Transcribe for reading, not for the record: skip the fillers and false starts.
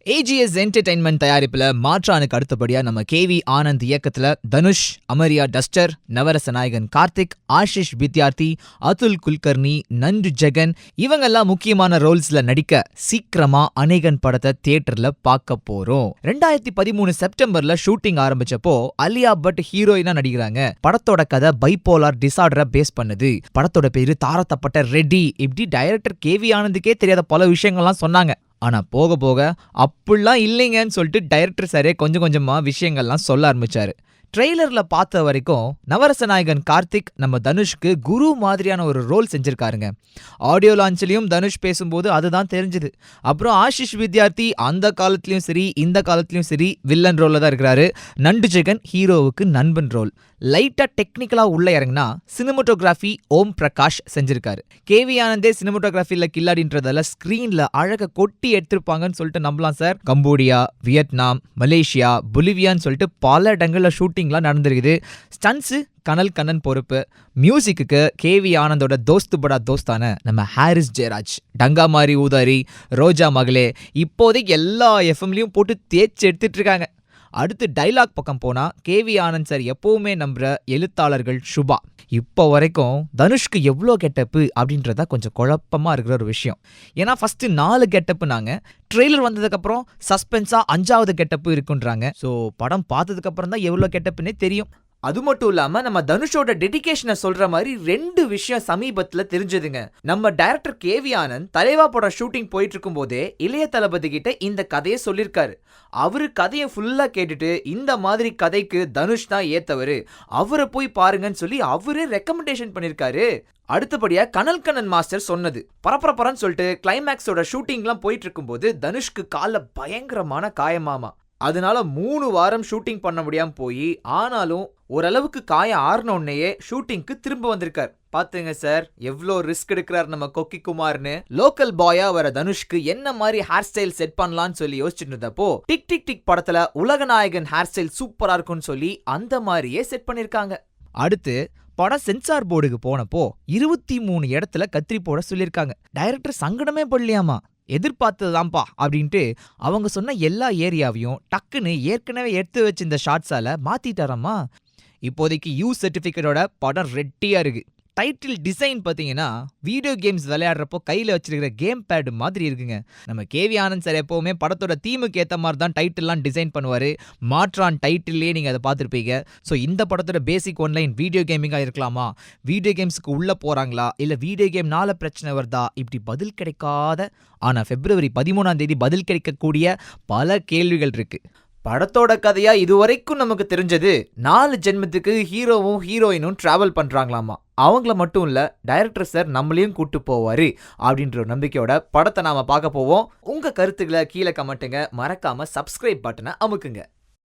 AGS entertainment தயாரிப்புல மாற்றானுக்கு அடுத்தபடியா நம்ம KV Anand இயக்கத்துல தனுஷ், அமரியா டஸ்டர், நவரச நாயகன் கார்த்திக், ஆஷிஷ் வித்யார்த்தி, அதுல் குல்கர்னி, நந்து ஜெகன் இவங்கெல்லாம் முக்கியமான ரோல்ஸ்ல நடிக்க சீக்கிரமா அநேகன் படத்தை தியேட்டர்ல பார்க்க போறோம். 2013 செப்டம்பர்ல ஷூட்டிங் ஆரம்பிச்சப்போ அலியா பட் ஹீரோயினா நடிக்கிறாங்க. படத்தோட கதை பைபோலார் டிசார்டரை பேஸ் பண்ணுது. படத்தோட பேரு தாரத்தப்பட்ட ரெட்டி. இப்படி டைரக்டர் கேவி ஆனந்துக்கே தெரியாத பல விஷயங்கள்லாம் சொன்னாங்க. ஆனா போக போக அப்படிலாம் இல்லைங்கன்னு சொல்லிட்டு டைரக்டர் சாரே கொஞ்சம் கொஞ்சமா விஷயங்கள்லாம் சொல்ல ஆரம்பிச்சாரு. ட்ரெய்லர்ல பார்த்த வரைக்கும் நவரச நாயகன் கார்த்திக் நம்ம தனுஷ்க்கு குரு மாதிரியான ஒரு ரோல் செஞ்சிருக்காருங்க. ஆடியோ லான்ச்லயும் தனுஷ் பேசும்போது அதுதான் தெரிஞ்சது. அப்புறம் ஆஷிஷ் வித்யார்த்தி அந்த காலத்திலயும் சரி இந்த காலத்திலயும் சரி வில்லன் ரோல்ல தான் இருக்கிறாரு. நண்டு ஜெகன் ஹீரோவுக்கு நண்பன் ரோல். லைட்டா டெக்னிக்கலா உள்ள இறங்கினா சினிமோட்டோகிராஃபி ஓம் பிரகாஷ் செஞ்சிருக்காரு. கேவி ஆனந்தே சினிமோட்டோகிராஃபில கில்லாடின்றதால ஸ்கிரீன்ல அழக கொட்டி எடுத்திருப்பாங்கன்னு சொல்லிட்டு நம்பலாம் சார். கம்போடியா, வியட்நாம், மலேசியா, பொலிவியான்னு சொல்லிட்டு பல இடங்கள்ல ஷூட்டிங்லாம் நடந்திருக்குது. ஸ்டன்ஸ் கனல் கண்ணன் பொறுப்பு. மியூசிக்கு கேவி ஆனந்தோட தோஸ்து படா தோஸ்தான நம்ம ஹாரிஸ் ஜெயராஜ், டங்கா மாரி ஊதாரி, ரோஜா மகளே இப்போதைக்கு எல்லா எஃப்எம்லயும் போட்டு தேய்ச்சி எடுத்துட்டு இருக்காங்க. அடுத்து டைலாக் பக்கம் போனா கேவி ஆனந்த் சார் எப்பவுமே நம்புற எழுத்தாளர்கள் சுபா. இப்போ வரைக்கும் தனுஷ்க்கு எவ்வளோ கெட்டப்பு அப்படின்றதா கொஞ்சம் குழப்பமா இருக்கிற ஒரு விஷயம். ஏன்னா ஃபர்ஸ்ட் 4 கெட்டப்பு நாங்க ட்ரெய்லர் வந்ததுக்கப்புறம் சஸ்பென்ஸா 5வது கெட்டப்பு இருக்குன்றாங்க. ஸோ படம் பார்த்ததுக்கு அப்புறம் தான் எவ்வளோ கெட்டப்புன்னே தெரியும். அது மட்டும் இல்லாம நம்ம தனுஷோட டெடிகேஷனை சொல்ற மாதிரி 2 விஷயம் சமீபத்துல தெரிஞ்சதுங்க. நம்ம டைரக்டர் கேவி ஆனந்த் தலைவா படம் ஷூட்டிங் போயிட்டு இருக்கும் போதே இளைய தளபதி கிட்ட இந்த கதையை சொல்லியிருக்காரு. அவரு கதையை ஃபுல்லா கேட்டுட்டு இந்த மாதிரி கதைக்கு தனுஷ் தான் ஏத்தவரு, அவரை போய் பாருங்கன்னு சொல்லி அவரே ரெக்கமெண்டேஷன் பண்ணிருக்காரு. அடுத்தபடியா கனல் கண்ணன் மாஸ்டர் சொன்னது பரபரப்பரன்னு சொல்லிட்டு கிளைமேக்ஸோட ஷூட்டிங்லாம் போயிட்டு இருக்கும்போது தனுஷ்க்கு கால பயங்கரமான காயமாமா. அதனால 3 வாரம் ஷூட்டிங் பண்ண முடியாம போய் ஆனாலும் ஓரளவுக்கு காயம் ஆறினோடனேயே ஷூட்டிங்க்கு திரும்ப வந்திருக்கார். பாத்துங்க சார் எவ்வளோ ரிஸ்க் எடுக்கிறார் நம்ம கொக்கி குமார்னு. லோக்கல் பாயா வர தனுஷ்க்கு என்ன மாதிரி ஹேர் ஸ்டைல் செட் பண்ணலாம்னு சொல்லி யோசிச்சுட்டு இருந்தப்போ டிக் டிக் டிக் படத்துல உலகநாயகன் ஹேர் ஸ்டைல் சூப்பரா இருக்கும்னு சொல்லி அந்த மாதிரியே செட் பண்ணிருக்காங்க. அடுத்து படம் சென்சார் போர்டுக்கு போனப்போ 23 இடத்துல கத்திரி போட சொல்லியிருக்காங்க. டைரக்டர் சங்கடமே படலையாமா. எதிர்பார்த்ததுதான்ப்பா அப்படின்ட்டு அவங்க சொன்ன எல்லா ஏரியாவையும் டக்குன்னு ஏற்கனவே எடுத்து வச்சு இந்த ஷார்ட்ஸால மாத்திட்டாராமா. இப்போதைக்கு யூ சர்டிபிகேட்டோட படம் ரெட்டியா இருக்கு. டைட்டில் டிசைன் பார்த்தீங்கன்னா வீடியோ கேம்ஸ் விளையாடுறப்போ கையில் வச்சிருக்கிற கேம் பேடு மாதிரி இருக்குங்க. நம்ம கேவி ஆனந்த் சார் எப்போவுமே படத்தோட தீமுக்கு ஏற்ற மாதிரி தான் டைட்டில்லாம் டிசைன் பண்ணுவார். மாற்றான் டைட்டில்லே நீங்கள் அதை பார்த்துருப்பீங்க. ஸோ இந்த படத்தோட பேசிக் ஒன்லைன் வீடியோ கேமிங்காக இருக்கலாமா, வீடியோ கேம்ஸுக்கு உள்ளே போகிறாங்களா, இல்லை வீடியோ கேம்னால பிரச்சனை வருதா, இப்படி பதில் கிடைக்காத ஆனால் February 13 பதில் கிடைக்கக்கூடிய பல கேள்விகள் இருக்குது. படத்தோட கதையா இதுவரைக்கும் நமக்கு தெரிஞ்சது 4 ஜென்மத்துக்கு ஹீரோவும் ஹீரோயினும் டிராவல் பண்றாங்களாமா. அவங்கள மட்டும் இல்ல டைரக்டர் சார் நம்மளையும் கூட்டு போவாரு அப்படின்ற நம்பிக்கையோட படத்தை நாம பார்க்க போவோம். உங்க கருத்துக்களை கீழே கமெண்ட்டுங்க. மறக்காம சப்ஸ்கிரைப் பட்டனை அமுக்குங்க.